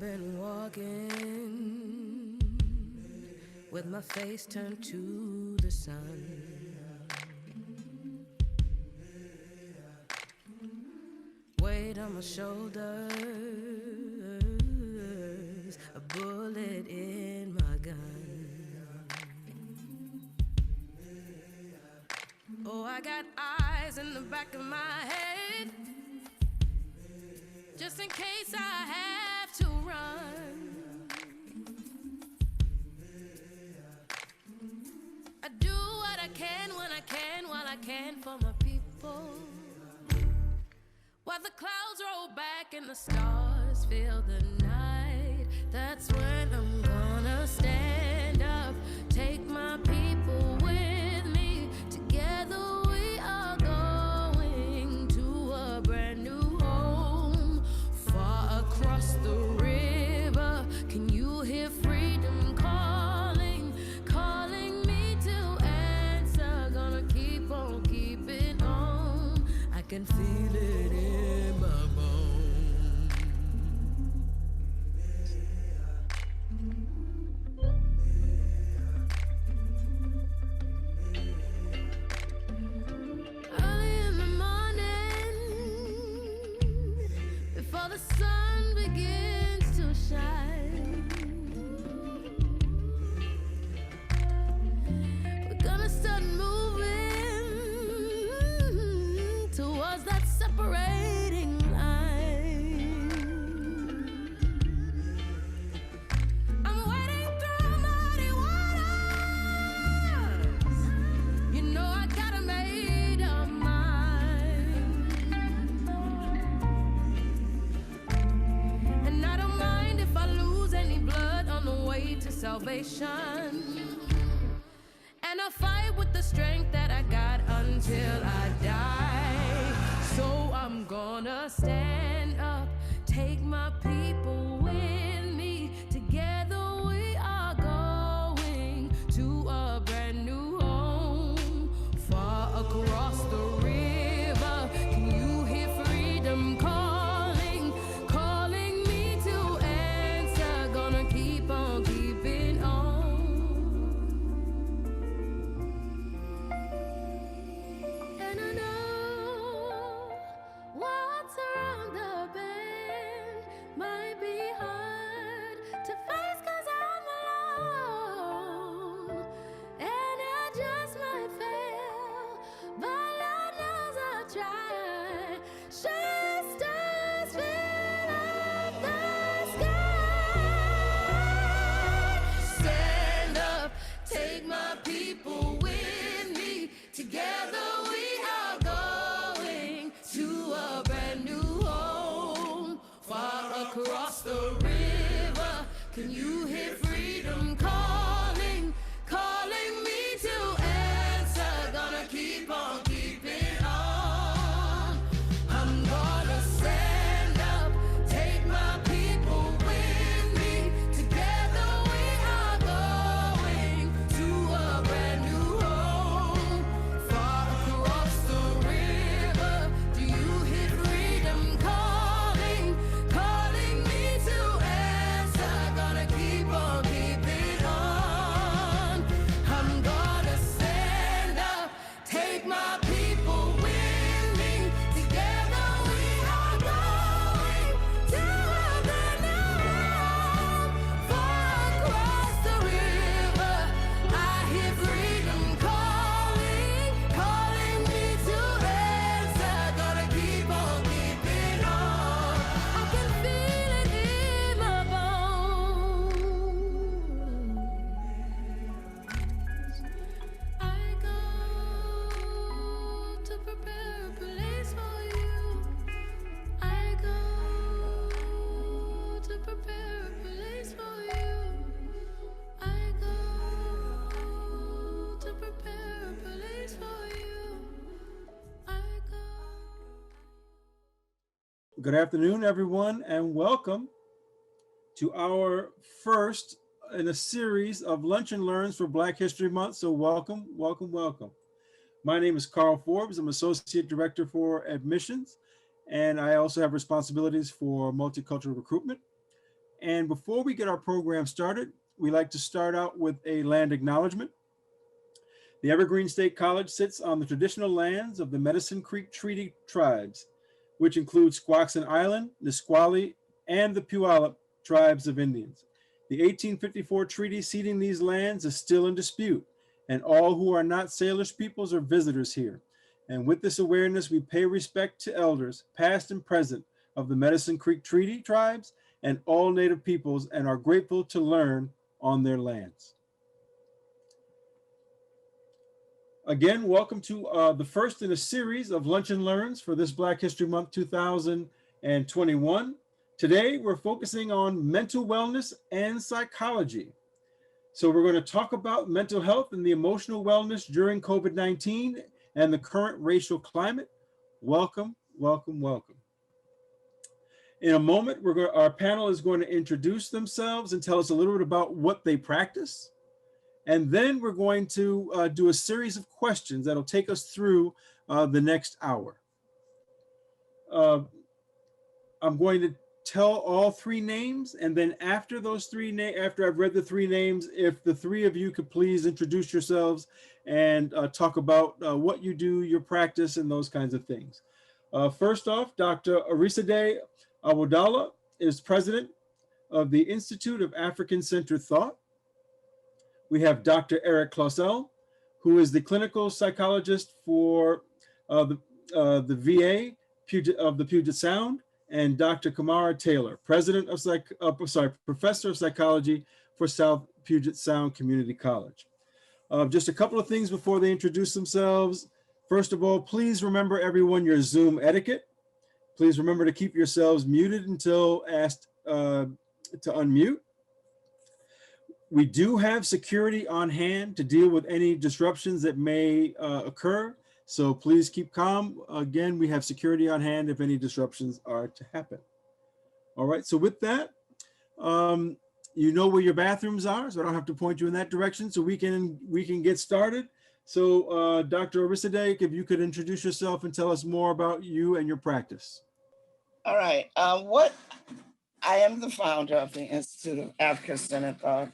been walking with my face turned to the sun. Weight on my shoulders, a bullet in my gun. Oh, I got eyes in the back of my head, just in case I have to run. I do what I can when I can, while I can for my people. While the clouds roll back and the stars fill the night, that's when I'm gonna stand up, take my people with me. Together we are going to a brand new home, far across the river. Can you hear freedom calling, calling me to answer? Gonna keep on keeping on. I can feel it in my bones. Early in the morning, before the sun begins to shine, we're gonna start moving towards that separating line. I'm wading through muddy waters. You know I got a made up mind, and I don't mind if I lose any blood on the way to salvation. And I'll fight with the strength that I got until I die. So I'm gonna stand up, take my people with me. Together we are going to a brand new home, far across the river. Can you hear freedom calling, calling me to answer? Gonna keep on keeping on. And I know what's around the bend might be hard to face 'cause I'm alone, and I just might fail, but Lord knows I'll try. Shine stars fill up the sky. Stand up, take my people with me. Together we are going to a brand new home, far across the river. Can you hear freedom calling, calling me to answer? Gonna keep on keeping on. I'm gonna stand up, take my people with me. Together we are going to a brand new home, far across the river. Do you hear freedom calling, calling me to answer? Gonna keep on keeping on. I'm gonna stand up, take my people with me. Together we are going to a brand new home, far across the river. I hear freedom calling, calling me to answer. Gonna keep on keeping on. I can feel it in my bones. I go to prepare a place for you. I go to prepare a place for you. I go to prepare a place for you. I go. Good afternoon, everyone, and welcome to our first in a series of Lunch and Learns for Black History Month. So welcome, welcome, welcome. My name is Carl Forbes. I'm Associate Director for Admissions, and I also have responsibilities for multicultural recruitment. And before we get our program started, we like to start out with a land acknowledgement. The Evergreen State College sits on the traditional lands of the Medicine Creek Treaty tribes, which include Squaxin Island, Nisqually, and the Puyallup tribes of Indians. The 1854 treaty ceding these lands is still in dispute, and all who are not Salish peoples are visitors here. And with this awareness, we pay respect to elders, past and present, of the Medicine Creek Treaty tribes and all Native peoples, and are grateful to learn on their lands. Again, welcome to the first in a series of Lunch and Learns for this Black History Month 2021. Today, we're focusing on mental wellness and psychology. So we're going to talk about mental health and the emotional wellness during COVID-19 and the current racial climate. Welcome, welcome, welcome. In a moment, our panel is going to introduce themselves and tell us a little bit about what they practice. And then we're going to do a series of questions that'll take us through the next hour. I'm going to tell all three names, and then after after I've read the three names, if the three of you could please introduce yourselves and talk about what you do, your practice, and those kinds of things. First off, Dr. Orisade Awodola is president of the Institute of African-Centered Thought. We have Dr. Eric Clausell, who is the clinical psychologist for the VA of the Puget Sound, and Dr. Kamara Taylor, professor of psychology for South Puget Sound Community College. Just a couple of things before they introduce themselves. First of all, please remember everyone your Zoom etiquette. Please remember to keep yourselves muted until asked to unmute. We do have security on hand to deal with any disruptions that may occur. So please keep calm. Again, we have security on hand if any disruptions are to happen. All right, so with that, you know where your bathrooms are, so I don't have to point you in that direction, so we can get started. So Dr. Orisade, if you could introduce yourself and tell us more about you and your practice. All right, I am the founder of the Institute of African-Centered Thought.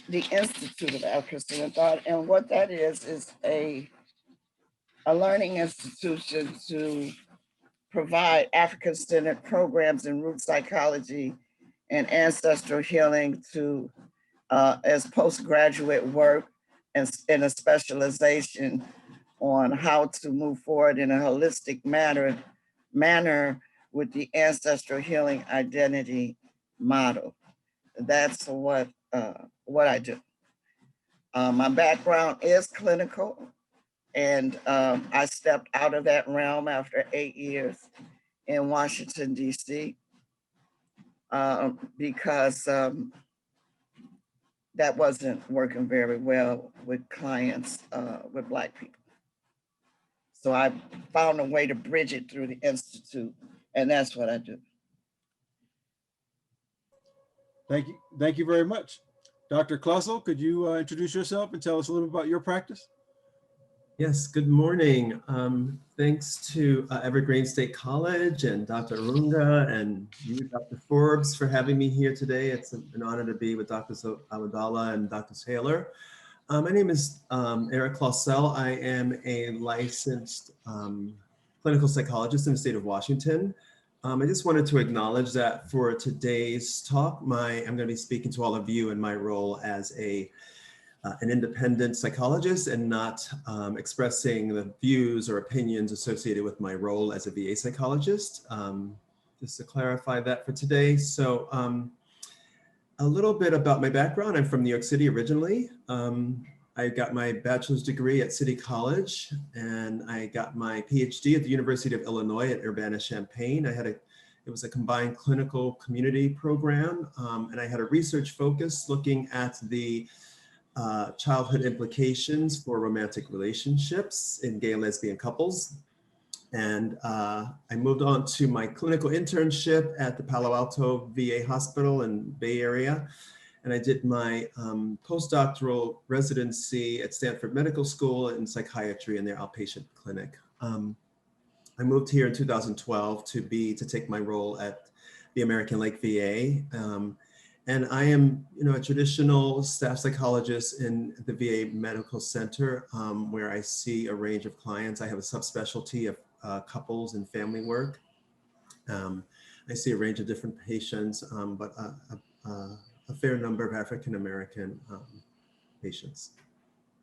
The Institute of African-Centered Thought, and what that is a learning institution to provide African-centered programs in root psychology and ancestral healing to as postgraduate work and a specialization on how to move forward in a holistic manner with the ancestral healing identity model. That's what I do. My background is clinical, and I stepped out of that realm after 8 years in Washington, D.C. Because that wasn't working very well with clients, with Black people. So I found a way to bridge it through the Institute, and that's what I do. Thank you very much. Dr. Clausell, could you introduce yourself and tell us a little bit about your practice? Yes, good morning. Thanks to Evergreen State College and Dr. Arunga and you, Dr. Forbes, for having me here today. It's an honor to be with Dr. Awodola and Dr. Taylor. My name is Eric Clausell. I am a licensed clinical psychologist in the state of Washington. I just wanted to acknowledge that for today's talk, I'm going to be speaking to all of you in my role as an independent psychologist and not expressing the views or opinions associated with my role as a VA psychologist. Just to clarify that for today. So a little bit about my background. I'm from New York City originally. I got my bachelor's degree at City College, and I got my PhD at the University of Illinois at Urbana-Champaign. It was a combined clinical community program, and I had a research focus looking at the childhood implications for romantic relationships in gay and lesbian couples. And I moved on to my clinical internship at the Palo Alto VA Hospital in Bay Area. And I did my postdoctoral residency at Stanford Medical School in psychiatry in their outpatient clinic. I moved here in 2012 to take my role at the American Lake VA. And I am, a traditional staff psychologist in the VA Medical Center, where I see a range of clients. I have a subspecialty of couples and family work. I see a range of different patients, but a fair number of African-American patients.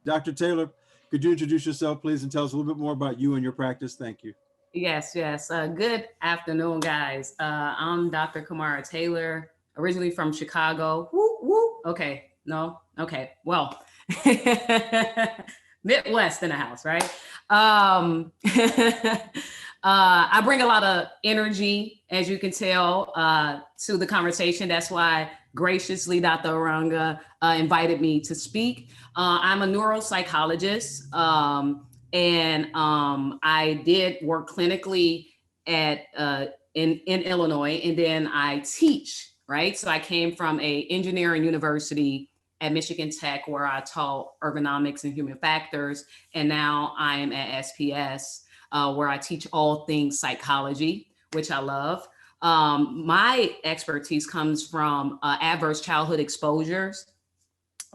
Dr. Taylor, could you introduce yourself, please, and tell us a little bit more about you and your practice? Thank you. Yes. Good afternoon, guys. I'm Dr. Kamara Taylor, originally from Chicago. Woo, woo. Okay. No. Okay. Well, Midwest in the house, right? I bring a lot of energy, as you can tell, to the conversation. That's why graciously Dr. Orunga invited me to speak. I'm a neuropsychologist, and I did work clinically at in Illinois, and then I teach, right? So I came from a engineering university at Michigan Tech, where I taught ergonomics and human factors, and now I am at SPS, where I teach all things psychology, which I love. My expertise comes from adverse childhood exposures.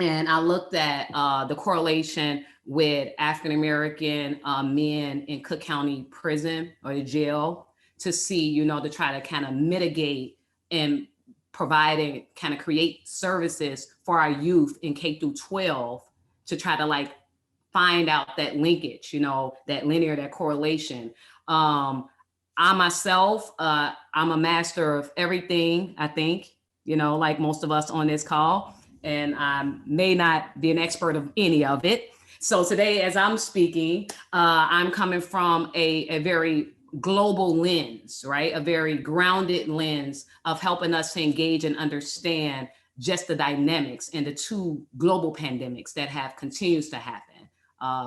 And I looked at the correlation with African-American men in Cook County prison or the jail to see, to try to kind of mitigate and provide and kind of create services for our youth in K through 12 to try to find out that linkage, that linear, that correlation. I myself, I'm a master of everything, I think, like most of us on this call, and I may not be an expert of any of it. So today, as I'm speaking, I'm coming from a very global lens, right? A very grounded lens of helping us to engage and understand just the dynamics and the two global pandemics that have continues to happen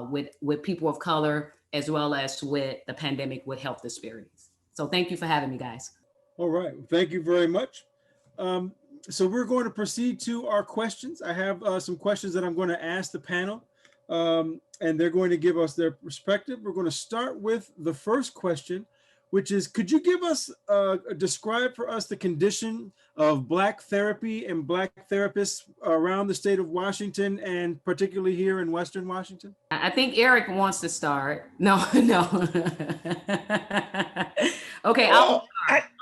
with people of color, as well as with the pandemic with health disparities. So thank you for having me, guys. All right, thank you very much. So we're going to proceed to our questions. I have some questions that I'm going to ask the panel, and they're going to give us their perspective. We're going to start with the first question, which is, could you give us, describe for us the condition of Black therapy and Black therapists around the state of Washington, and particularly here in Western Washington? I think Eric wants to start. No. Okay, I'll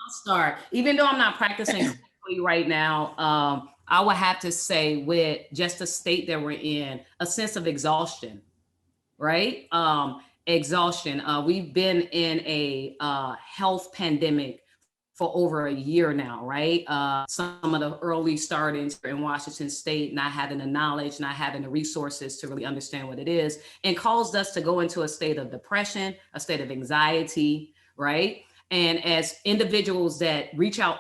start. Even though I'm not practicing right now, I would have to say, with just the state that we're in, a sense of exhaustion, right? Exhaustion. We've been in a health pandemic for over a year now, right? Some of the early startings in Washington State, not having the knowledge, not having the resources to really understand what it is, and caused us to go into a state of depression, a state of anxiety, right? And as individuals that reach out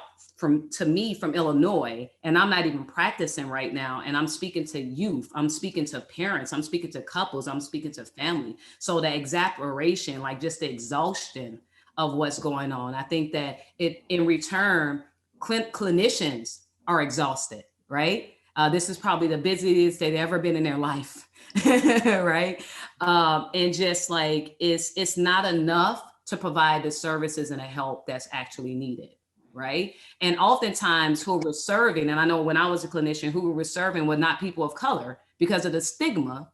to me from Illinois, and I'm not even practicing right now, and I'm speaking to youth, I'm speaking to parents, I'm speaking to couples, I'm speaking to family. So the exasperation, just the exhaustion of what's going on, I think that in return, clinicians are exhausted, right? This is probably the busiest they've ever been in their life, right? And just it's not enough to provide the services and the help that's actually needed, right? And oftentimes who we're serving, and I know when I was a clinician, who we were serving were not people of color because of the stigma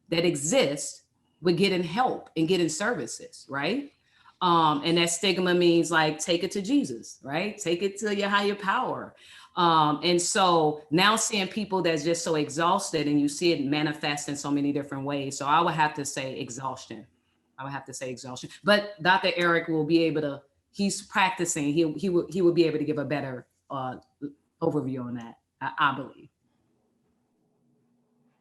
that exists with getting help and getting services, right? And that stigma means take it to Jesus, right? Take it to your higher power. And so now seeing people that's just so exhausted, and you see it manifest in so many different ways. So I would have to say exhaustion. But Dr. Eric will be able to, he's practicing, he will be able to give a better overview on that, I believe.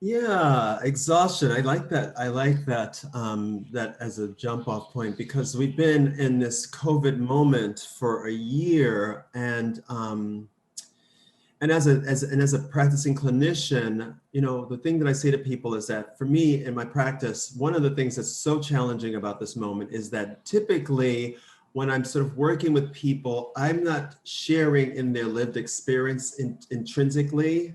Yeah, exhaustion. I like that. That as a jump off point, because we've been in this COVID moment for a year, and as a practicing clinician, the thing that I say to people is that for me in my practice, one of the things that's so challenging about this moment is that typically when I'm sort of working with people, I'm not sharing in their lived experience intrinsically.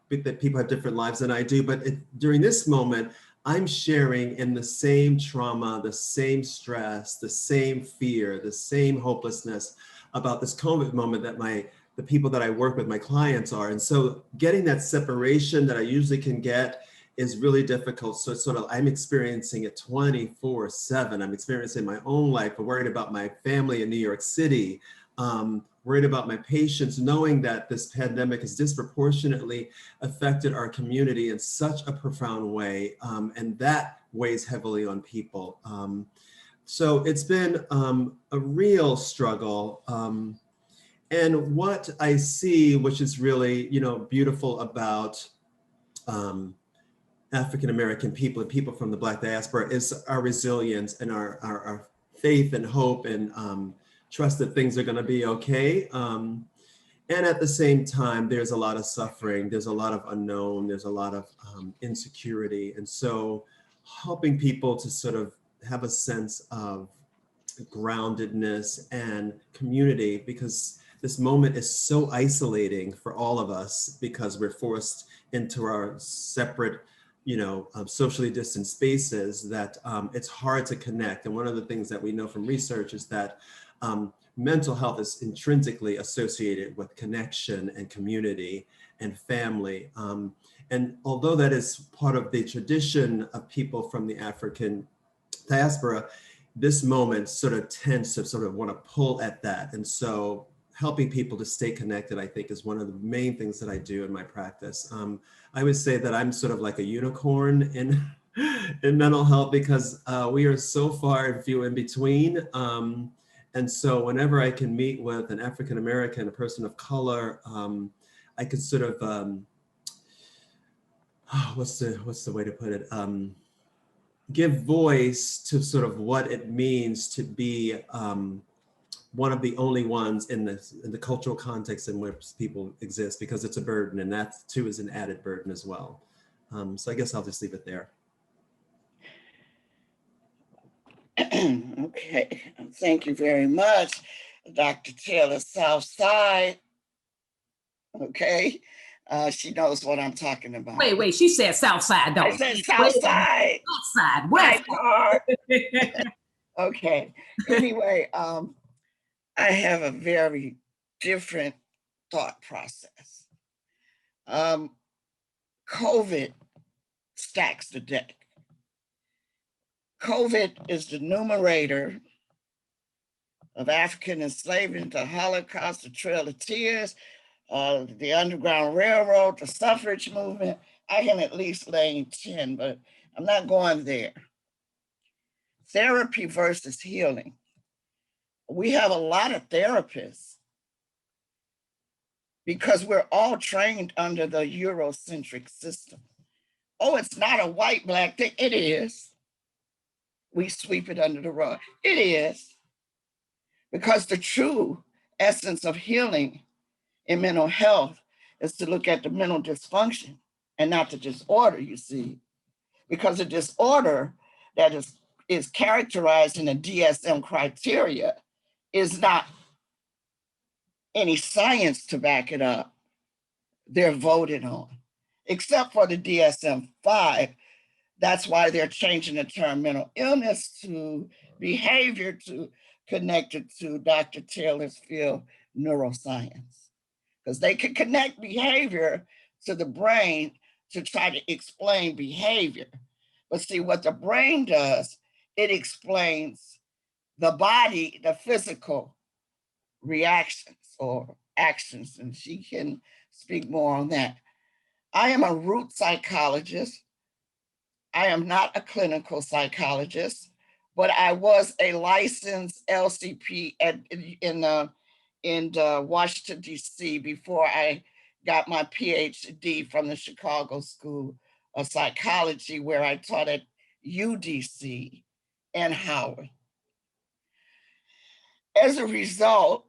That people have different lives than I do, but during this moment, I'm sharing in the same trauma, the same stress, the same fear, the same hopelessness about this COVID moment that the people that I work with, my clients are. And so getting that separation that I usually can get is really difficult. So it's sort of, I'm experiencing it 24/7. I'm experiencing my own life, but worried about my family in New York City, worried about my patients, knowing that this pandemic has disproportionately affected our community in such a profound way. And that weighs heavily on people. So it's been a real struggle. And what I see, which is really, beautiful about African-American people and people from the Black diaspora, is our resilience and our faith and hope and trust that things are going to be okay. And at the same time, there's a lot of suffering, there's a lot of unknown, there's a lot of insecurity. And so helping people to sort of have a sense of groundedness and community, because this moment is so isolating for all of us because we're forced into our separate, socially distant spaces, that it's hard to connect. And one of the things that we know from research is that mental health is intrinsically associated with connection and community and family. And although that is part of the tradition of people from the African diaspora, this moment sort of tends to sort of want to pull at that. And so helping people to stay connected, I think, is one of the main things that I do in my practice. I would say that I'm sort of like a unicorn in mental health, because we are so far and few in between. And so whenever I can meet with an African-American, a person of color, I could sort of, what's the way to put it? Give voice to sort of what it means to be one of the only ones in the cultural context in which people exist, because it's a burden, and that too is an added burden as well. So I guess I'll just leave it there. Okay, thank you very much, Dr. Taylor. Southside, okay, she knows what I'm talking about. Wait, she said South Side, though. I said Southside. West Side, My West part. Okay, anyway, I have a very different thought process. COVID stacks the deck. COVID is the numerator of African enslavement, the Holocaust, the Trail of Tears, the Underground Railroad, the suffrage movement. I can at least name 10, but I'm not going there. Therapy versus healing. We have a lot of therapists because we're all trained under the Eurocentric system. Oh, it's not a white black thing. It is. We sweep it under the rug. It is. Because the true essence of healing in mental health is to look at the mental dysfunction and not the disorder, you see. Because the disorder that is characterized in the DSM criteria is not any science to back it up. They're voted on, except for the DSM-5. That's why they're changing the term mental illness to behavior to connect it to Dr. Taylor's field, neuroscience. Because they can connect behavior to the brain to try to explain behavior. But see, what the brain does, it explains the body, the physical reactions or actions, and she can speak more on that. I am a root psychologist. I am not a clinical psychologist, but I was a licensed LCP in Washington, D.C. before I got my PhD from the Chicago School of Psychology, where I taught at UDC and Howard. As a result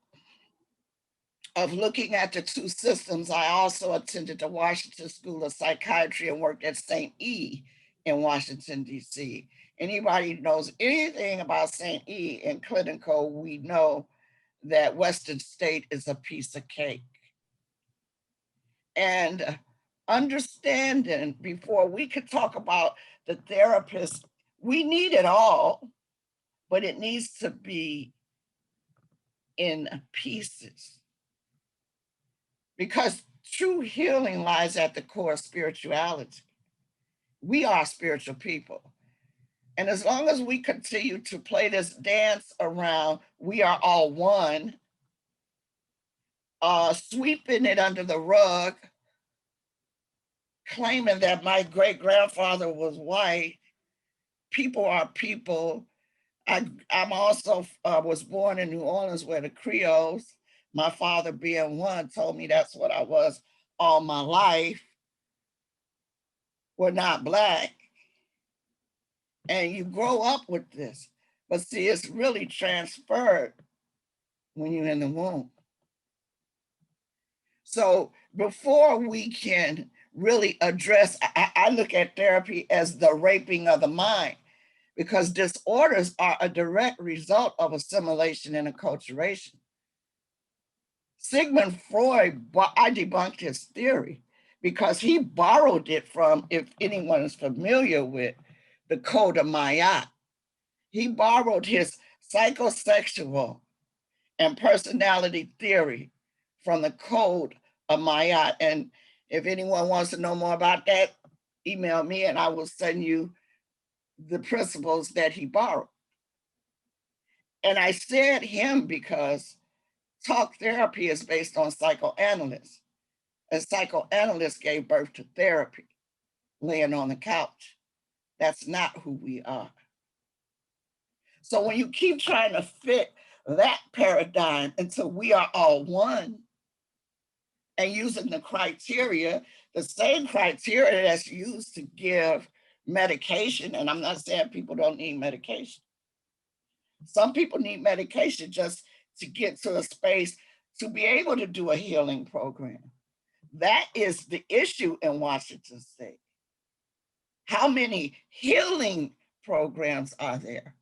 of looking at the two systems, I also attended the Washington School of Psychiatry and worked at St. E. in Washington, D.C. Anybody knows anything about St. E. in clinical, we know that Western State is a piece of cake. And understanding, before we could talk about the therapist, we need it all, but it needs to be in pieces, because true healing lies at the core of spirituality. We are spiritual people. And as long as we continue to play this dance around, we are all one, sweeping it under the rug, claiming that my great grandfather was white. People are people. I'm also was born in New Orleans, where the Creoles, my father being one, told me that's what I was all my life, were not Black. And you grow up with this. But see, it's really transferred when you're in the womb. So before we can really address, I look at therapy as the raping of the mind, because disorders are a direct result of assimilation and acculturation. Sigmund Freud, I debunked his theory because he borrowed it from, if anyone is familiar with the Code of Maya, he borrowed his psychosexual and personality theory from the Code of Maya. And if anyone wants to know more about that, email me and I will send you the principles that he borrowed. And I said him because talk therapy is based on psychoanalysts. And psychoanalysts gave birth to therapy, laying on the couch. That's not who we are. So when you keep trying to fit that paradigm into we are all one, and using the criteria, the same criteria that's used to give medication, and I'm not saying people don't need medication. Some people need medication just to get to a space to be able to do a healing program. That is the issue in Washington State. How many healing programs are there?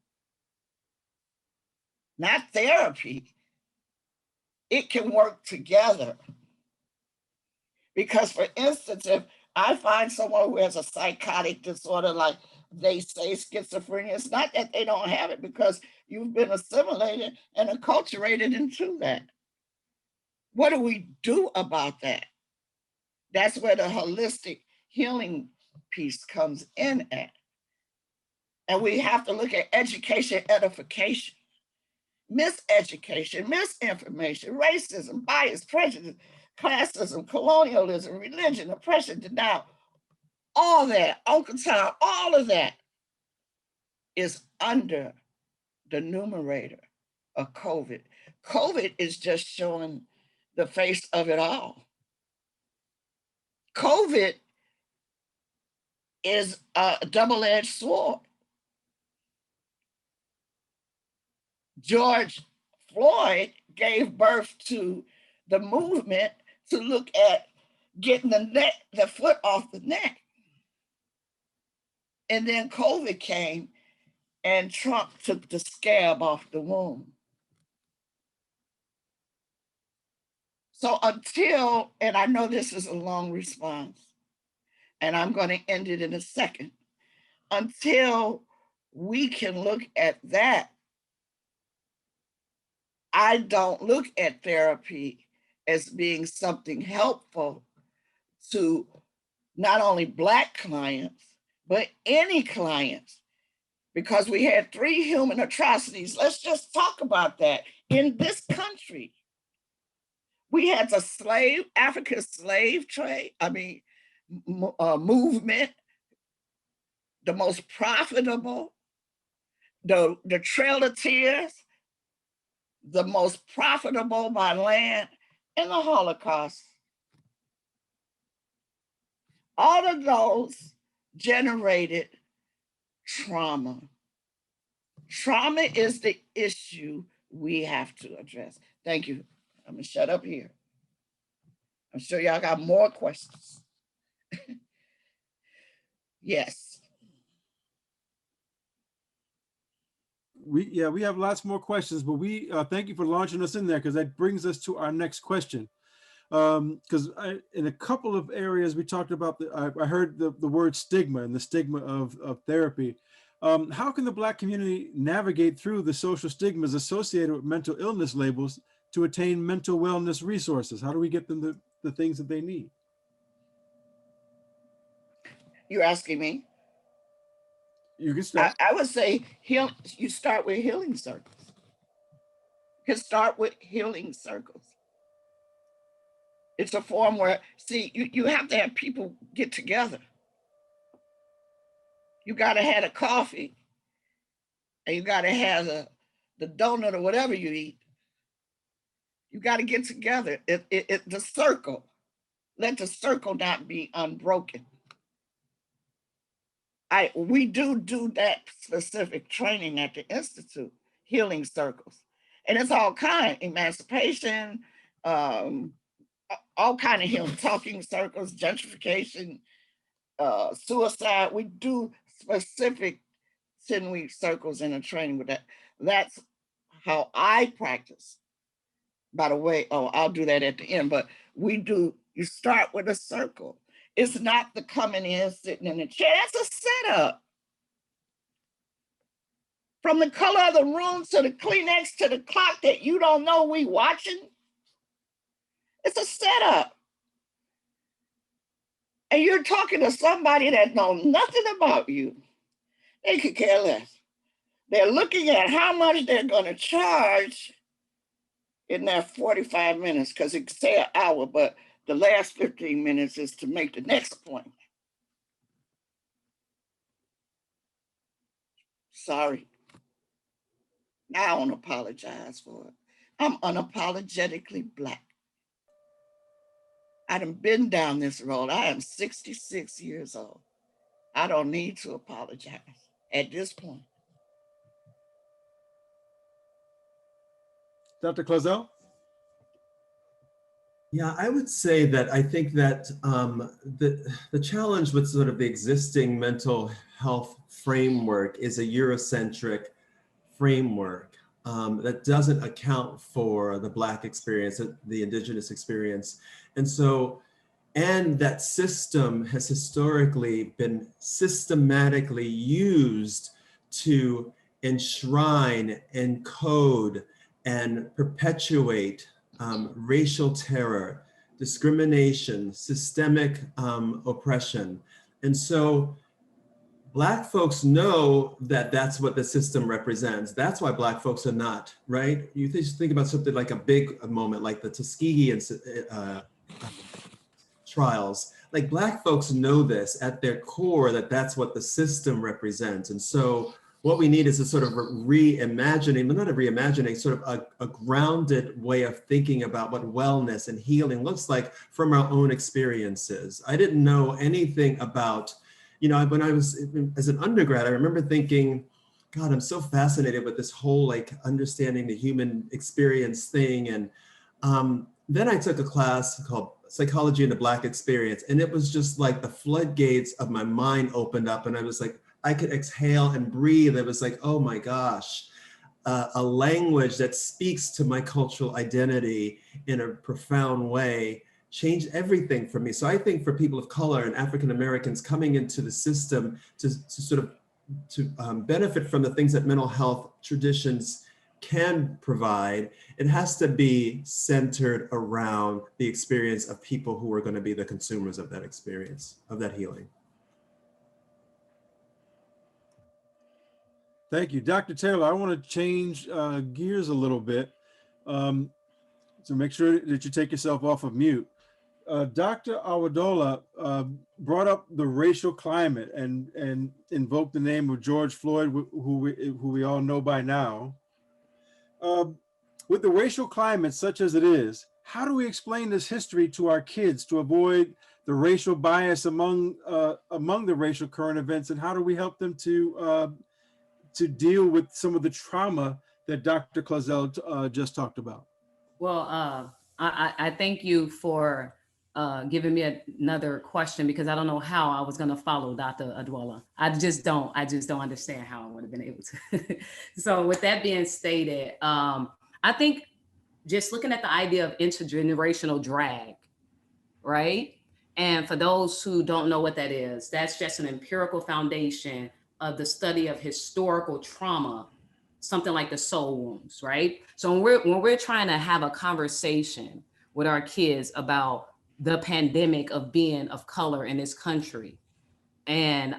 Not therapy. It can work together. Because, for instance, if I find someone who has a psychotic disorder, like they say schizophrenia, it's not that they don't have it, because you've been assimilated and acculturated into that. What do we do about that? That's where the holistic healing piece comes in at. And we have to look at education, edification, miseducation, misinformation, racism, bias, prejudice, classism, colonialism, religion, oppression, denial, all that, Uncle Tom, all of that is under the numerator of COVID. COVID is just showing the face of it all. COVID is a double-edged sword. George Floyd gave birth to the movement to look at getting the foot off the neck. And then COVID came and Trump took the scab off the wound. So until, and I know this is a long response, and I'm going to end it in a second, until we can look at that, I don't look at therapy as being something helpful to not only Black clients, but any clients, because we had 3 human atrocities. Let's just talk about that. In this country, we had the African slave trade, movement, the most profitable, the Trail of Tears, the most profitable by land, and the Holocaust. All of those generated trauma. Trauma is the issue we have to address. Thank you. I'm gonna shut up here. I'm sure y'all got more questions. Yes. We have lots more questions, but we thank you for launching us in there, because that brings us to our next question. Because in a couple of areas we talked about, I heard the word stigma and the stigma of therapy. How can the Black community navigate through the social stigmas associated with mental illness labels to attain mental wellness resources? How do we get them the things that they need? You're asking me? You can start. I would say you start with healing circles. You can start with healing circles. It's a form where, see, you have to have people get together. You got to have a coffee, and you got to have the donut or whatever you eat. You got to get together. The circle. Let the circle not be unbroken. We do that specific training at the Institute, healing circles. And it's all kind, emancipation, all kind of healing, talking circles, gentrification, suicide. We do specific 10-week circles in a training with that. That's how I practice. By the way, I'll do that at the end, but you start with a circle. It's not the coming in, sitting in the chair. That's a setup. From the color of the room to the Kleenex to the clock that you don't know we watching. It's a setup. And you're talking to somebody that knows nothing about you. They could care less. They're looking at how much they're going to charge in that 45 minutes, because it could say an hour, but the last 15 minutes is to make the next appointment. Sorry. Now I don't apologize for it. I'm unapologetically Black. I done been down this road. I am 66 years old. I don't need to apologize at this point. Dr. Clausell? Yeah, I would say that I think that the challenge with sort of the existing mental health framework is a Eurocentric framework that doesn't account for the Black experience, the Indigenous experience. And that system has historically been systematically used to enshrine, encode, and perpetuate racial terror, discrimination, systemic oppression. And so Black folks know that that's what the system represents. That's why Black folks are not, right? You think about something like a big moment, like the Tuskegee trials. Like Black folks know this at their core, that that's what the system represents. And so what we need is a sort of reimagining, but not a reimagining, sort of a grounded way of thinking about what wellness and healing looks like from our own experiences. I didn't know anything about, when I was as an undergrad, I remember thinking, God, I'm so fascinated with this whole like understanding the human experience thing. And then I took a class called Psychology in the Black Experience. And it was just like the floodgates of my mind opened up, and I was like, I could exhale and breathe. It was like, oh my gosh, a language that speaks to my cultural identity in a profound way changed everything for me. So I think for people of color and African Americans coming into the system to benefit from the things that mental health traditions can provide, it has to be centered around the experience of people who are going to be the consumers of that experience, of that healing. Thank you. Dr. Taylor, I want to change gears a little bit to make sure that you take yourself off of mute. Dr. Awodola brought up the racial climate and invoked the name of George Floyd, who we all know by now. With the racial climate such as it is, how do we explain this history to our kids to avoid the racial bias among the racial current events, and how do we help them to deal with some of the trauma that Dr. Clausell just talked about? Well, I thank you for giving me another question, because I don't know how I was going to follow Dr. Awodola. I just don't understand how I would have been able to. So with that being stated, I think just looking at the idea of intergenerational drag, right? And for those who don't know what that is, that's just an empirical foundation the study of historical trauma, something like the soul wounds, right? So when we're trying to have a conversation with our kids about the pandemic of being of color in this country, and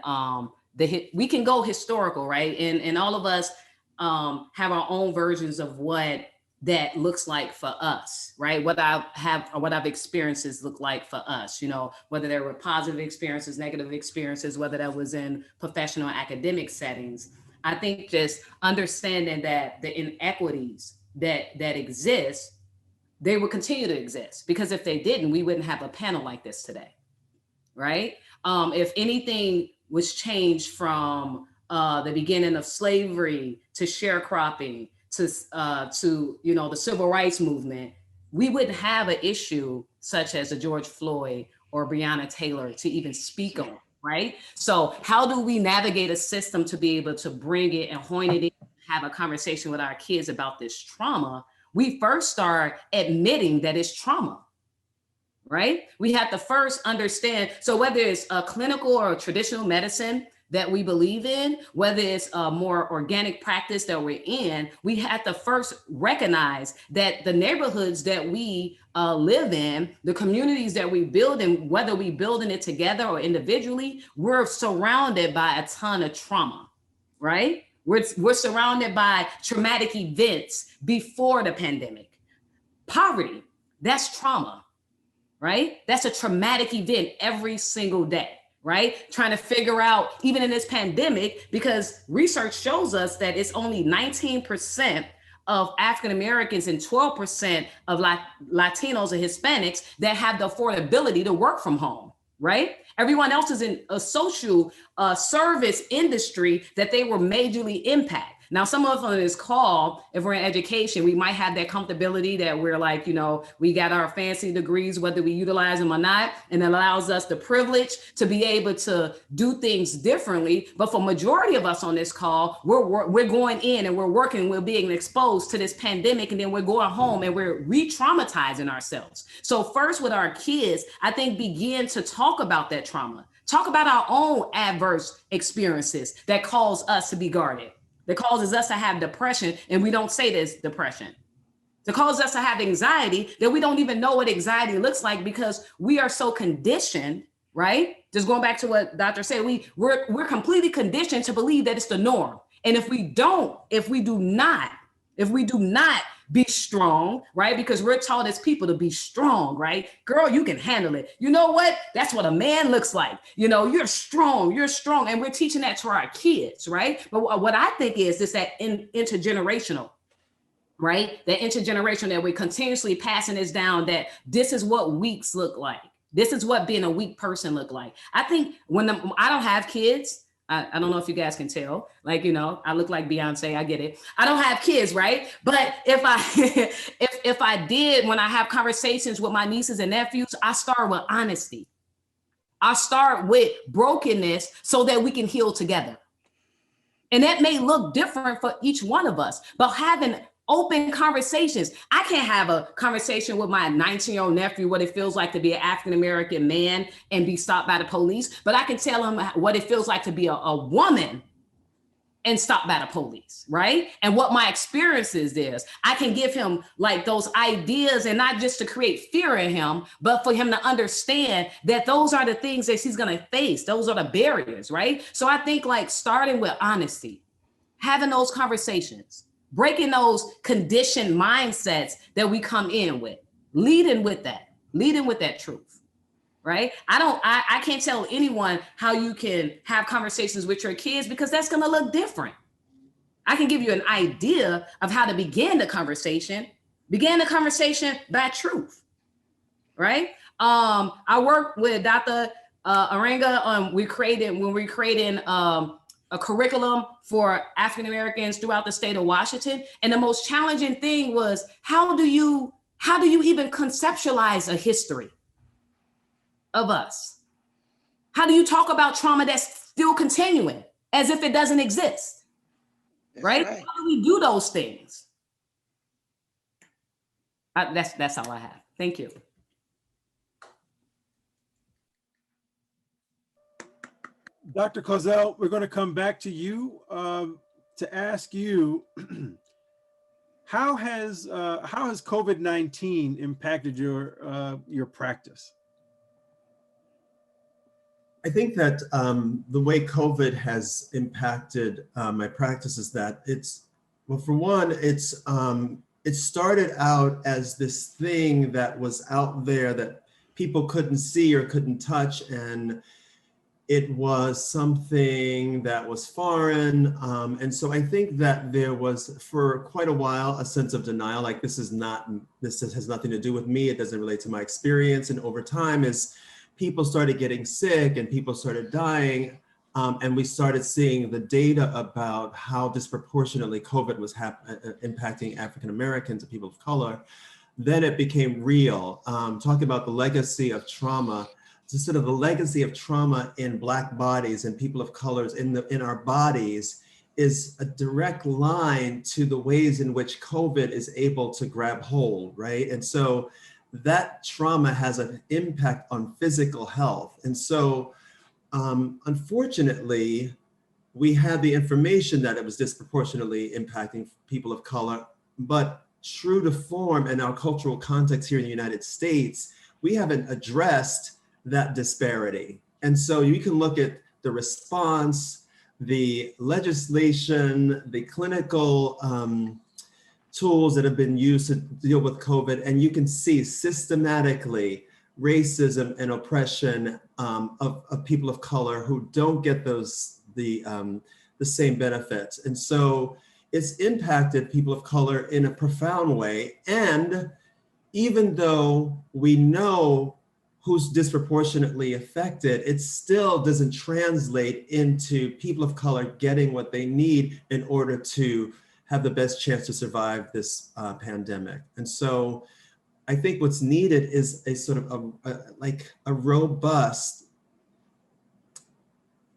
we can go historical, right? And all of us have our own versions of what that looks like for us, right? What I've experiences look like for us, you know, whether there were positive experiences, negative experiences, whether that was in professional academic settings. I think just understanding that the inequities that exist, they will continue to exist, because if they didn't, we wouldn't have a panel like this today, right? If anything was changed from the beginning of slavery to sharecropping to you know, the civil rights movement, we wouldn't have an issue such as a George Floyd or Breonna Taylor to even speak on, right? So how do we navigate a system to be able to bring it and hone it in, have a conversation with our kids about this trauma? We first start admitting that it's trauma, right? We have to first understand. So whether it's a clinical or a traditional medicine that we believe in, whether it's a more organic practice that we're in, we have to first recognize that the neighborhoods that we live in, the communities that we build in, whether we building it together or individually, we're surrounded by a ton of trauma, right? We're surrounded by traumatic events before the pandemic. Poverty, that's trauma, right? That's a traumatic event every single day, right? Trying to figure out, even in this pandemic, because research shows us that it's only 19% of African Americans and 12% of Latinos and Hispanics that have the affordability to work from home, right? Everyone else is in a social service industry that they were majorly impacted. Now, some of us on this call, if we're in education, we might have that comfortability that we're like, you know, we got our fancy degrees, whether we utilize them or not, and it allows us the privilege to be able to do things differently. But for majority of us on this call, we're going in and we're working, we're being exposed to this pandemic, and then we're going home and we're re-traumatizing ourselves. So first with our kids, I think begin to talk about that trauma. Talk about our own adverse experiences that cause us to be guarded, that causes us to have depression, and we don't say this depression, that causes us to have anxiety that we don't even know what anxiety looks like because we are so conditioned, right? Just going back to what Dr. said, we're completely conditioned to believe that it's the norm. And if we do not be strong, right? Because we're taught as people to be strong, right? Girl, you can handle it. You know what? That's what a man looks like. You know, you're strong. And we're teaching that to our kids, right? But what I think is that intergenerational, right? That intergenerational, that we're continuously passing this down, that this is what weaks look like. This is what being a weak person look like. I think I don't have kids, I don't know if you guys can tell, like, you know, I look like Beyonce, I get it. I don't have kids, right? But if I did, when I have conversations with my nieces and nephews, I start with honesty. I start with brokenness so that we can heal together. And that may look different for each one of us, but having open conversations. I can't have a conversation with my 19-year-old nephew what it feels like to be an African-American man and be stopped by the police, but I can tell him what it feels like to be a woman and stopped by the police, right? And what my experiences is. I can give him like those ideas, and not just to create fear in him, but for him to understand that those are the things that he's gonna face. Those are the barriers, right? So I think like starting with honesty, having those conversations, breaking those conditioned mindsets that we come in with, leading with that truth, right? I can't tell anyone how you can have conversations with your kids because that's going to look different. I can give you an idea of how to begin the conversation by truth, right? I worked with Dr. Aringa on, when we're creating a curriculum for African Americans throughout the state of Washington. And the most challenging thing was, how do you even conceptualize a history of us? How do you talk about trauma that's still continuing as if it doesn't exist? Right? How do we do those things? That's all I have. Thank you. Dr. Clausell, we're going to come back to you to ask you, how has COVID-19 impacted your practice? I think that the way COVID has impacted my practice is that well, for one, it started out as this thing that was out there that people couldn't see or couldn't touch, and it was something that was foreign. And so I think that there was, for quite a while, a sense of denial, like this has nothing to do with me, it doesn't relate to my experience. And over time, as people started getting sick and people started dying, and we started seeing the data about how disproportionately COVID was impacting African Americans and people of color, then it became real. Talking about the legacy of trauma, to sort of the legacy of trauma in Black bodies and people of colors in our bodies is a direct line to the ways in which COVID is able to grab hold, right? And so that trauma has an impact on physical health. And so unfortunately, we had the information that it was disproportionately impacting people of color, but true to form in our cultural context here in the United States, we haven't addressed that disparity. And so you can look at the response, the legislation, the clinical tools that have been used to deal with COVID, and you can see systematically racism and oppression of people of color who don't get the same benefits. And so it's impacted people of color in a profound way. And even though we know who's disproportionately affected, it still doesn't translate into people of color getting what they need in order to have the best chance to survive this pandemic. And so I think what's needed is a sort of a robust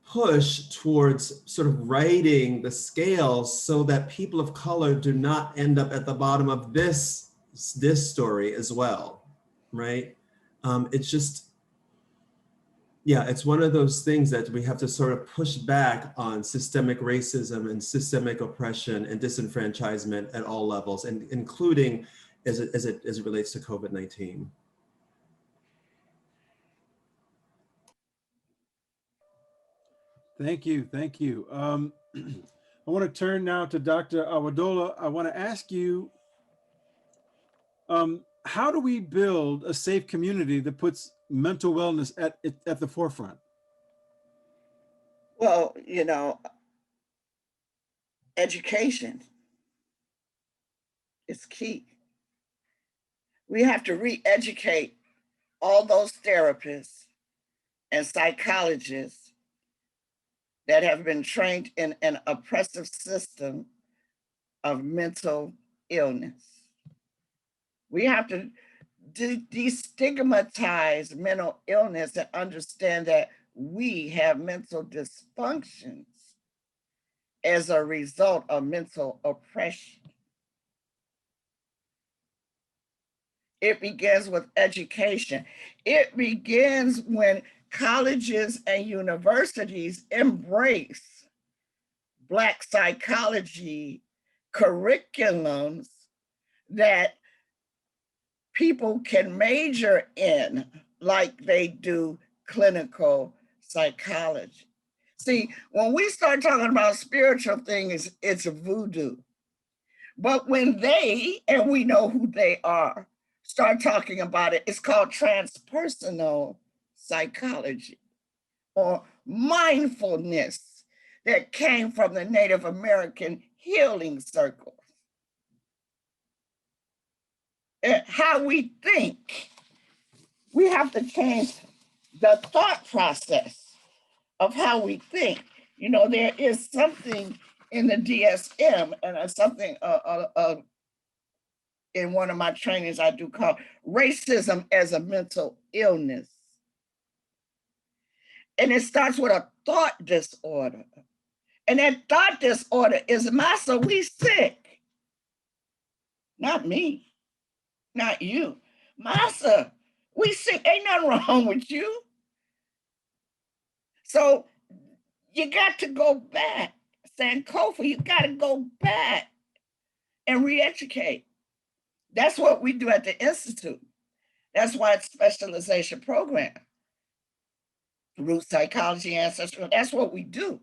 push towards sort of righting the scales so that people of color do not end up at the bottom of this story as well, right? It's just, yeah, it's one of those things that we have to sort of push back on systemic racism and systemic oppression and disenfranchisement at all levels, and including as it relates to COVID-19. Thank you, thank you. I want to turn now to Dr. Awodola. I want to ask you, how do we build a safe community that puts mental wellness at the forefront? Well, education is key. We have to re-educate all those therapists and psychologists that have been trained in an oppressive system of mental illness. We have to destigmatize mental illness and understand that we have mental dysfunctions as a result of mental oppression. It begins with education. It begins when colleges and universities embrace Black psychology curriculums that people can major in, like they do clinical psychology. See, when we start talking about spiritual things, it's voodoo. But when they, and we know who they are, start talking about it, it's called transpersonal psychology or mindfulness that came from the Native American healing circles. How we think, we have to change the thought process of how we think. There is something in the DSM and something in one of my trainings I do call racism as a mental illness. And it starts with a thought disorder. And that thought disorder is, Massa, we sick. Not me, not you. Massa, we sick, ain't nothing wrong with you. So You got to go back. Sankofa, you got to go back and re-educate. That's what we do at the Institute. That's why it's specialization program. Root psychology, ancestral, that's what we do.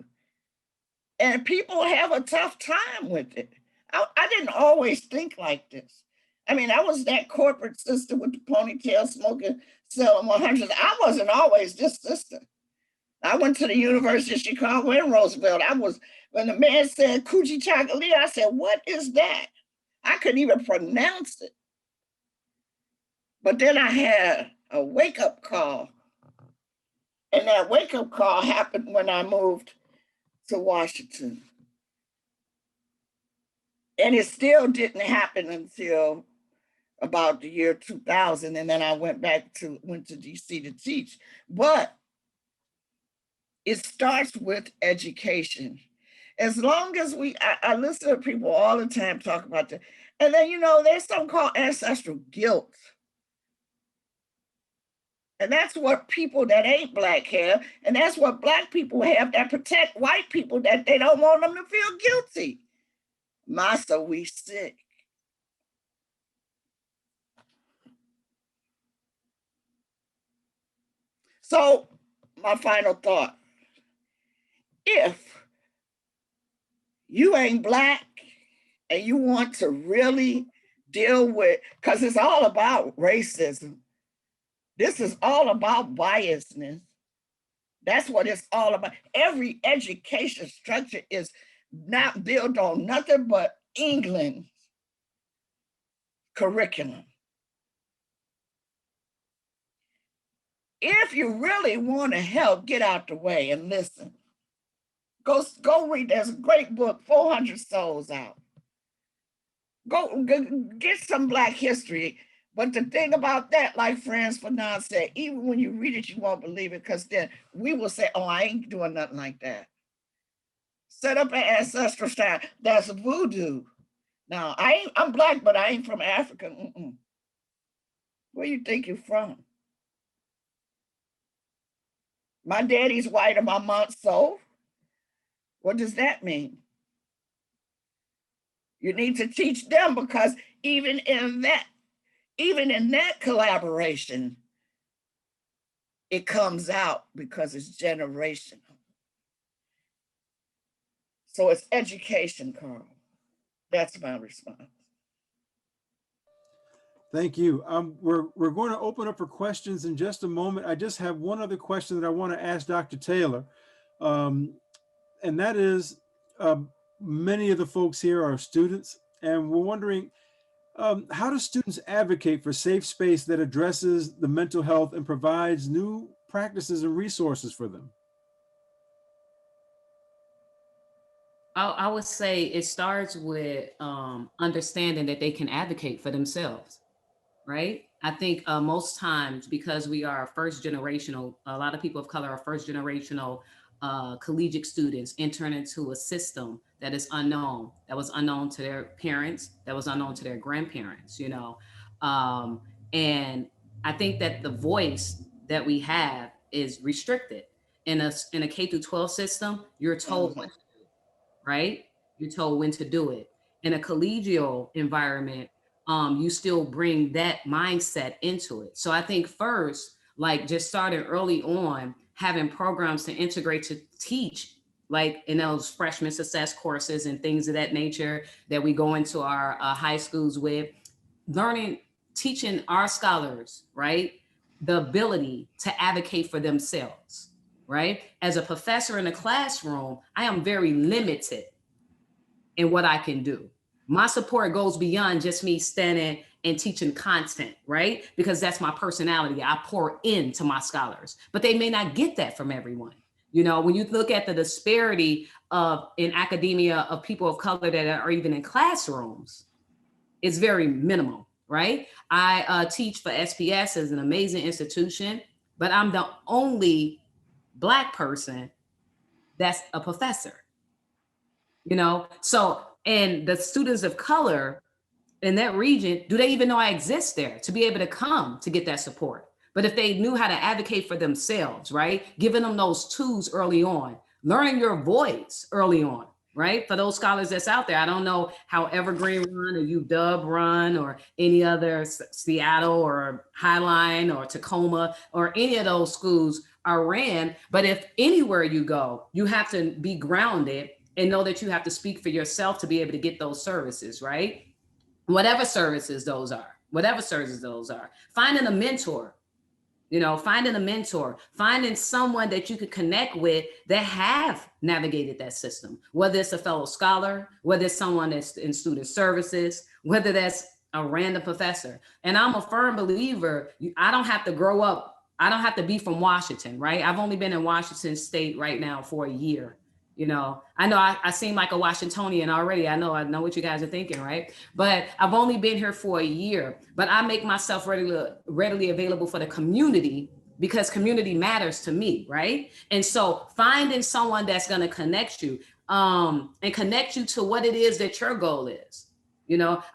And people have a tough time with it. I didn't always think like this. I mean, I was that corporate sister with the ponytail smoking, selling 100s. I wasn't always this sister. I went to the University of Chicago in Roosevelt. When the man said Coochie Chocolate, I said, what is that? I couldn't even pronounce it. But then I had a wake-up call. And that wake-up call happened when I moved to Washington. And it still didn't happen until about the year 2000. And then I went to DC to teach. But it starts with education. As long as I listen to people all the time talk about that. And then, there's something called ancestral guilt. And that's what people that ain't Black have. And that's what Black people have that protect white people, that they don't want them to feel guilty. Massa, we sick. So my final thought, if you ain't Black and you want to really deal with, because it's all about racism. This is all about biasness. That's what it's all about. Every education structure is not built on nothing but England's curriculum. If you really want to help, get out the way and listen. Go read. There's a great book, 400 Souls Out. Go get some Black history. But the thing about that, like Franz Fanon said, even when you read it, you won't believe it, because then we will say, oh, I ain't doing nothing like that. Set up an ancestral shrine. That's voodoo. Now, I'm Black, but I ain't from Africa. Where you think you're from? My daddy's white and my mom's soul. What does that mean? You need to teach them, because even in that collaboration, it comes out because it's generational. So it's education, Carl. That's my response. Thank you. We're going to open up for questions in just a moment. I just have one other question that I want to ask Dr. Taylor. And that is, many of the folks here are students, and we're wondering, how do students advocate for safe space that addresses the mental health and provides new practices and resources for them? I would say it starts with understanding that they can advocate for themselves, right? I think most times, because we are first generational, a lot of people of color are first generational collegiate students entering into a system that is unknown, that was unknown to their parents, that was unknown to their grandparents, and I think that the voice that we have is restricted. In a K through 12 system, you're told what to do, right? You're told when to do it. In a collegial environment, you still bring that mindset into it. So I think first, like just starting early on, having programs to integrate to teach, like in those freshman success courses and things of that nature that we go into our high schools with, teaching our scholars, right, the ability to advocate for themselves, right? As a professor in a classroom, I am very limited in what I can do. My support goes beyond just me standing and teaching content, right? Because that's my personality. I pour into my scholars, but they may not get that from everyone. When you look at the disparity in academia of people of color that are even in classrooms, it's very minimal, right? I teach for SPS as an amazing institution, but I'm the only Black person that's a professor, So, and the students of color in that region, do they even know I exist there to be able to come to get that support? But if they knew how to advocate for themselves, right? Giving them those tools early on, learning your voice early on, right? For those scholars that's out there, I don't know how Evergreen run or UW run or any other Seattle or Highline or Tacoma or any of those schools are ran. But if anywhere you go, you have to be grounded and know that you have to speak for yourself to be able to get those services, right? Whatever services those are, finding a mentor, finding someone that you could connect with that have navigated that system, whether it's a fellow scholar, whether it's someone that's in student services, whether that's a random professor. And I'm a firm believer, I don't have to grow up, I don't have to be from Washington, right? I've only been in Washington State right now for a year. I know I seem like a Washingtonian already. I know what you guys are thinking, right? But I've only been here for a year, but I make myself readily available for the community because community matters to me, right? And so finding someone that's going to connect you and connect you to what it is that your goal is.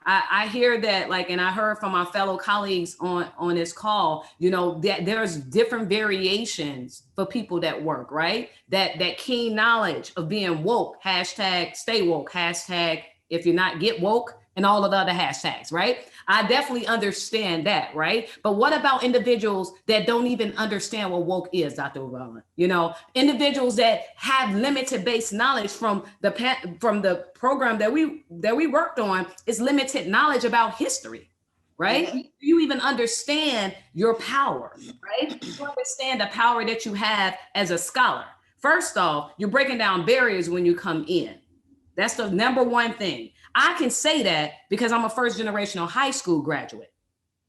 I hear that, and I heard from my fellow colleagues on this call, that there's different variations for people that work, right? That keen knowledge of being woke, hashtag stay woke, hashtag if you're not get woke, and all of the other hashtags, right? I definitely understand that, right? But what about individuals that don't even understand what woke is, Dr. Owodola? Individuals that have limited base knowledge from the program that we worked on is limited knowledge about history, right? Mm-hmm. Do you even understand your power, right? Do you understand the power that you have as a scholar? First off, you're breaking down barriers when you come in. That's the number one thing. I can say that because I'm a first generational high school graduate,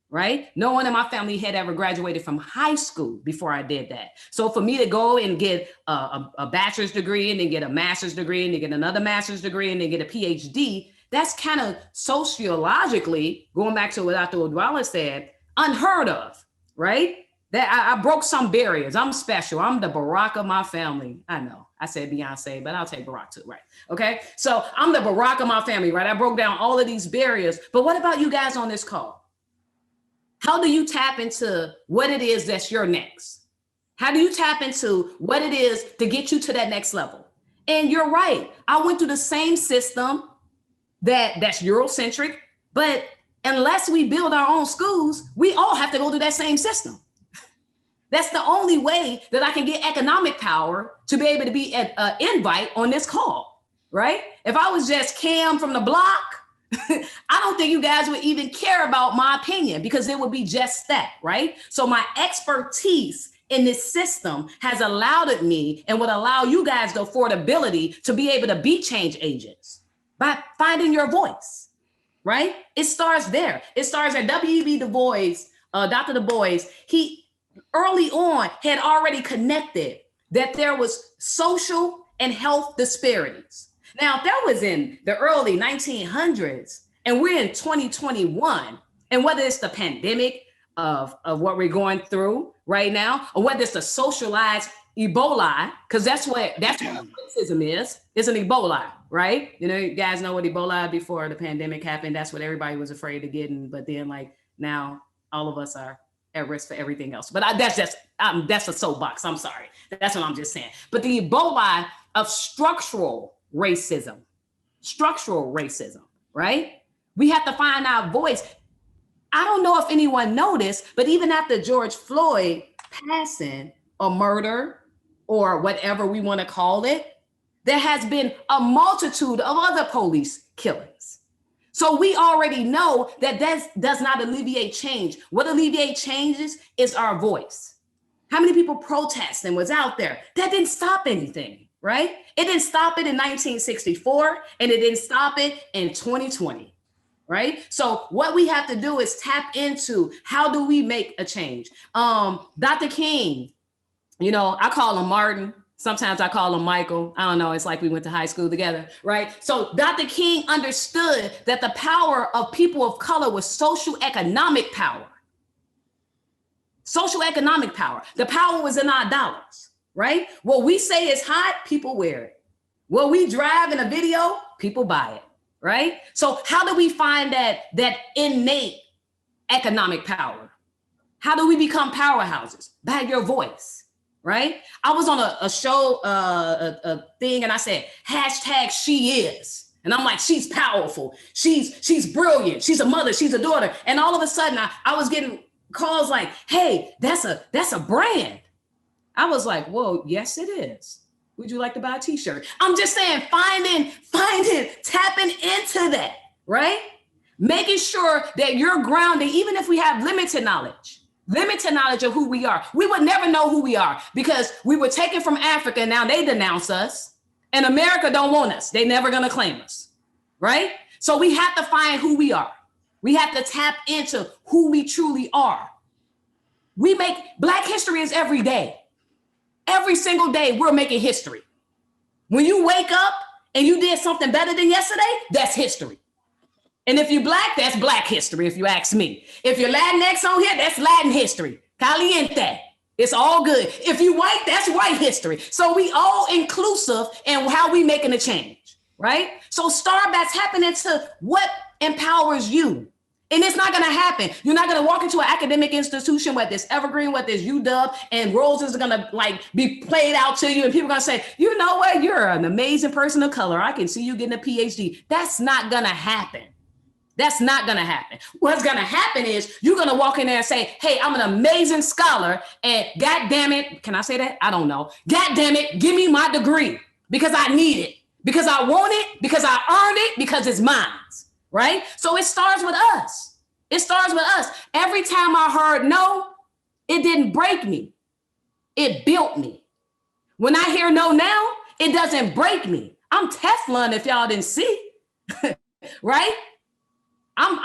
right? No one in my family had ever graduated from high school before I did that. So for me to go and get a bachelor's degree and then get a master's degree and then get another master's degree and then get a PhD, that's kind of sociologically, going back to what Dr. Owodola said, unheard of, right? That I broke some barriers. I'm special. I'm the Barack of my family. I know I said Beyonce, but I'll take Barack too, right? Okay. So I'm the Barack of my family, right? I broke down all of these barriers. But what about you guys on this call? How do you tap into what it is that's your next? How do you tap into what it is to get you to that next level? And you're right. I went through the same system that's Eurocentric, but unless we build our own schools, we all have to go through that same system. That's the only way that I can get economic power to be able to be an invite on this call, right? If I was just Cam from the block, I don't think you guys would even care about my opinion because it would be just that, right? So my expertise in this system has allowed me and would allow you guys the affordability to be able to be change agents by finding your voice, right? It starts there. It starts at W.E.B. Du Bois, Dr. Du Bois. He early on had already connected that there was social and health disparities. Now, that was in the early 1900s, and we're in 2021. And whether it's the pandemic of what we're going through right now, or whether it's the socialized Ebola, because that's what racism is. It's an Ebola, right? You guys know what Ebola before the pandemic happened. That's what everybody was afraid of getting. But then now all of us are at risk for everything else. But that's a soapbox. I'm sorry. That's what I'm just saying. But the Ebola of structural racism, right? We have to find our voice. I don't know if anyone noticed, but even after George Floyd passing or murder or whatever we want to call it, there has been a multitude of other police killings. So we already know that does not alleviate change. What alleviates changes is our voice. How many people protesting was out there? That didn't stop anything, right? It didn't stop it in 1964, and it didn't stop it in 2020, right? So what we have to do is tap into how do we make a change? Dr. King, I call him Martin. Sometimes I call him Michael. I don't know. It's like we went to high school together, right? So Dr. King understood that the power of people of color was social economic power. Social economic power. The power was in our dollars, right? What we say is hot, people wear it. What we drive in a video, people buy it, right? So how do we find that innate economic power? How do we become powerhouses? By your voice. right? I was on a show, a thing, and I said, hashtag she is. And I'm like, she's powerful. She's brilliant. She's a mother. She's a daughter. And all of a sudden, I was getting calls like, hey, that's a brand. I was like, whoa, yes, it is. Would you like to buy a t-shirt? I'm just saying, finding, tapping into that, right? Making sure that you're grounded, even if we have limited knowledge of who we are. We would never know who we are because we were taken from Africa and now they denounce us. And America don't want us. They never gonna claim us, right? So we have to find who we are. We have to tap into who we truly are. Black history is every day. Every single day we're making history. When you wake up and you did something better than yesterday, that's history. And if you Black, that's Black history, if you ask me. If you're Latinx on here, that's Latin history. Caliente. It's all good. If you white, that's white history. So we all inclusive in how we making a change, right? So start by tapping into what empowers you. And it's not going to happen. You're not going to walk into an academic institution, whether it's Evergreen, whether it's UW, and roses are going to be played out to you. And people are going to say, you know what? You're an amazing person of color. I can see you getting a PhD. That's not going to happen. That's not going to happen. What's going to happen is you're going to walk in there and say, hey, I'm an amazing scholar. And God damn it. Can I say that? I don't know. God damn it. Give me my degree because I need it, because I want it, because I earned it, because it's mine. Right? So it starts with us. It starts with us. Every time I heard no, it didn't break me. It built me. When I hear no now, it doesn't break me. I'm Teflon if y'all didn't see. Right? I'm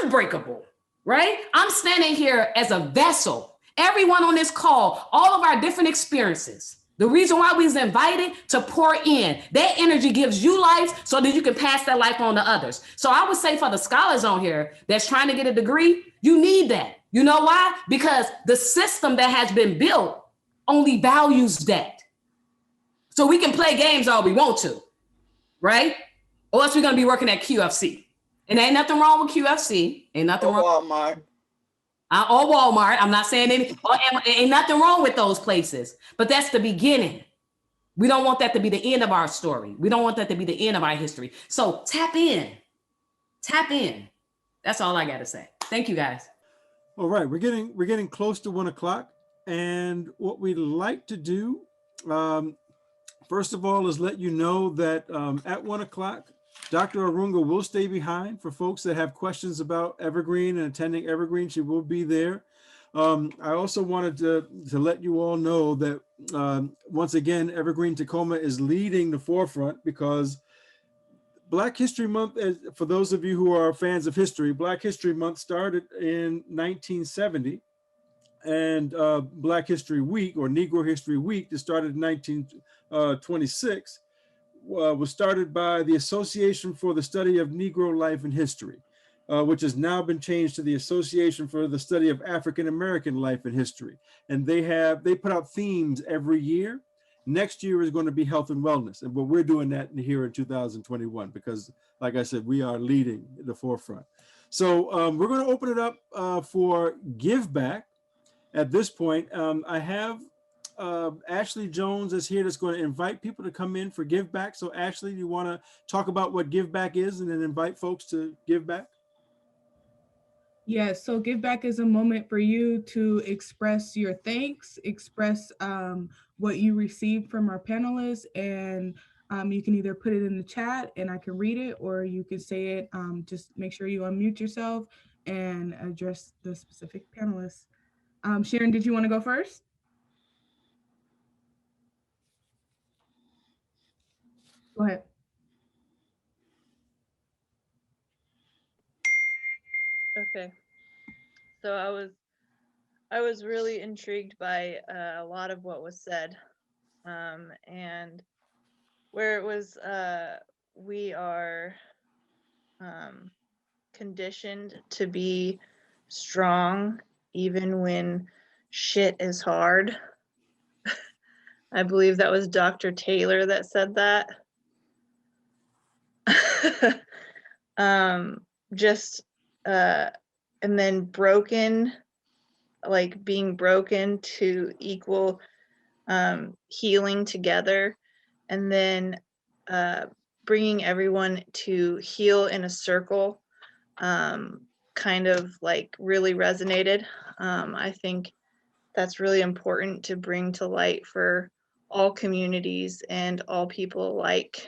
unbreakable, right? I'm standing here as a vessel. Everyone on this call, all of our different experiences. The reason why we was invited to pour in, that energy gives you life so that you can pass that life on to others. So I would say for the scholars on here that's trying to get a degree, you need that. You know why? Because the system that has been built only values that. So we can play games all we want to, right? Or else we're going to be working at QFC. And ain't nothing wrong with QFC. Ain't nothing wrong. Walmart. Or Walmart. I'm not saying anything. Ain't nothing wrong with those places. But that's the beginning. We don't want that to be the end of our story. We don't want that to be the end of our history. So tap in. Tap in. That's all I got to say. Thank you, guys. All right, we're getting close to 1 o'clock. And what we'd like to do, first of all, is let you know that at 1 o'clock, Dr. Arunga will stay behind for folks that have questions about Evergreen and attending Evergreen. She will be there. I also wanted to let you all know that once again, Evergreen Tacoma is leading the forefront because Black History Month, for those of you who are fans of history, Black History Month started in 1970, and Black History Week or Negro History Week that started in 1926 was started by the Association for the Study of Negro Life and History, which has now been changed to the Association for the Study of African American Life and History. And they put out themes every year. Next year is going to be health and wellness. And we're doing that here in 2021 because, like I said, we are leading the forefront. So we're going to open it up for Give Back. At this point, I have Ashley Jones is here that's going to invite people to come in for Give Back. So Ashley, you want to talk about what Give Back is and then invite folks to give back? Yes, so Give Back is a moment for you to express your thanks, express what you received from our panelists, and you can either put it in the chat and I can read it, or you can say it. Just make sure you unmute yourself and address the specific panelists. Sharon, did you want to go first? Go ahead. Okay. So I was really intrigued by a lot of what was said, and where it was we are conditioned to be strong even when shit is hard. I believe that was Dr. Taylor that said that. And then broken, like being broken to equal healing together, and then bringing everyone to heal in a circle kind of like really resonated. I think that's really important to bring to light for all communities and all people alike,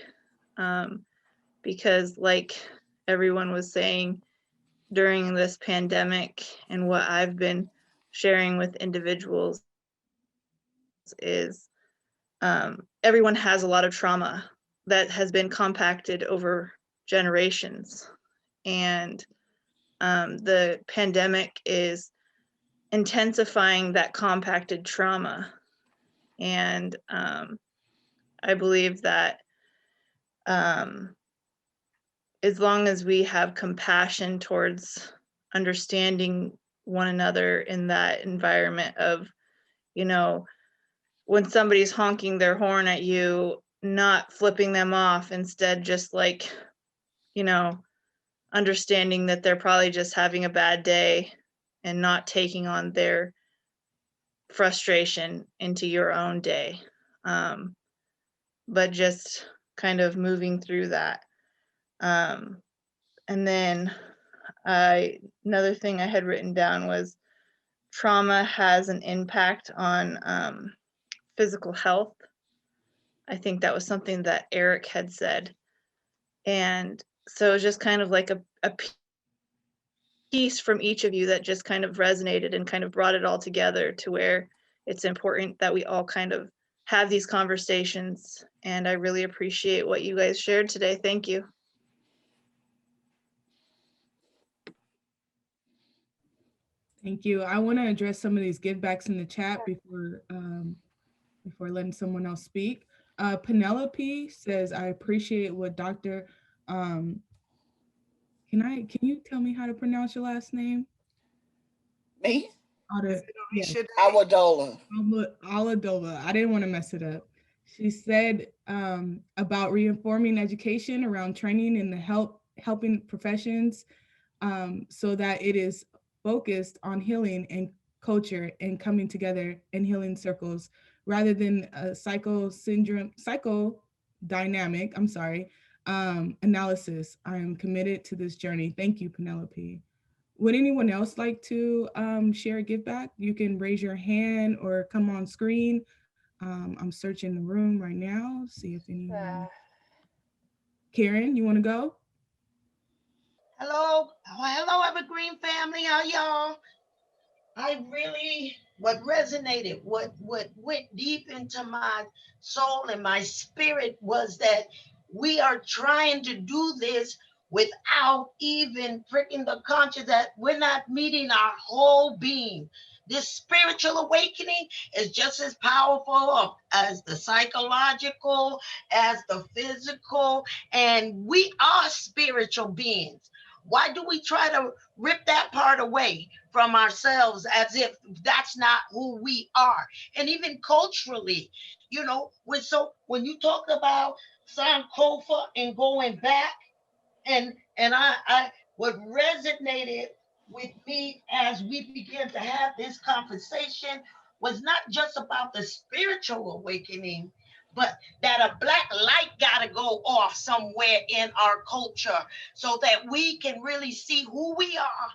because like everyone was saying during this pandemic, and what I've been sharing with individuals is everyone has a lot of trauma that has been compacted over generations. And the pandemic is intensifying that compacted trauma. And I believe that as long as we have compassion towards understanding one another in that environment of, you know, when somebody's honking their horn at you, not flipping them off, instead just like, you know, understanding that they're probably just having a bad day and not taking on their frustration into your own day. But just kind of moving through that. And then another thing I had written down was trauma has an impact on physical health. I think that was something that Eric had said. And so it was just kind of like a piece from each of you that just kind of resonated and kind of brought it all together to where it's important that we all kind of have these conversations. And I really appreciate what you guys shared today. Thank you. Thank you. I want to address some of these givebacks in the chat before letting someone else speak. Penelope says, I appreciate what Dr. Can you tell me how to pronounce your last name? Me? Yes. Awodola. Awodola. I didn't want to mess it up. She said about reforming education around training in the helping professions so that it is focused on healing and culture and coming together in healing circles rather than a psychodynamic analysis. I am committed to this journey. Thank you, Penelope. Would anyone else like to share a give back? You can raise your hand or come on screen. I'm searching the room right now, see if anyone. Karen, you want to go? Hello, Evergreen family. How y'all? What resonated, what went deep into my soul and my spirit was that we are trying to do this without even pricking the conscience that we're not meeting our whole being. This spiritual awakening is just as powerful as the psychological, as the physical, and we are spiritual beings. Why do we try to rip that part away from ourselves as if that's not who we are? And even culturally, you know, when you talk about Sankofa and going back, and I what resonated with me as we began to have this conversation was not just about the spiritual awakening, but that a black light got to go off somewhere in our culture so that we can really see who we are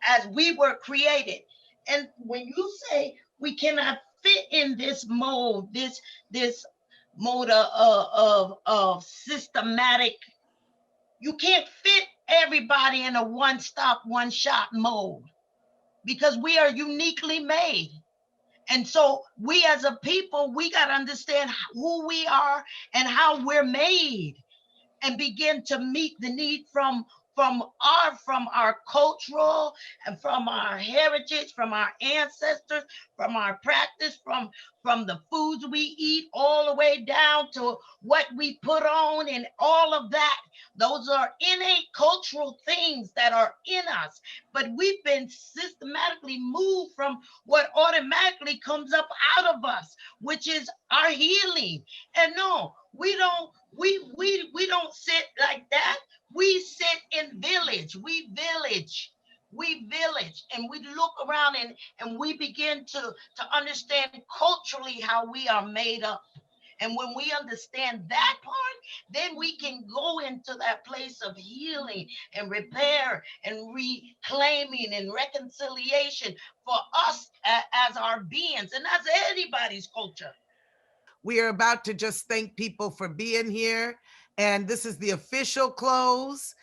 as we were created. And when you say we cannot fit in this mold, this mode of systematic, you can't fit everybody in a one-stop, one-shot mode because we are uniquely made. And so we as a people, we got to understand who we are and how we're made and begin to meet the need from our cultural and from our heritage, from our ancestors, from our practice, from the foods we eat, all the way down to what we put on and all of that. Those are innate cultural things that are in us, but we've been systematically moved from what automatically comes up out of us, which is our healing. And no, we don't sit like that. We sit in village. We village. knowledge and we look around and we begin to understand culturally how we are made up. And when we understand that part, then we can go into that place of healing and repair and reclaiming and reconciliation for us as our beings and as anybody's culture. We are about to just thank people for being here. And this is the official close.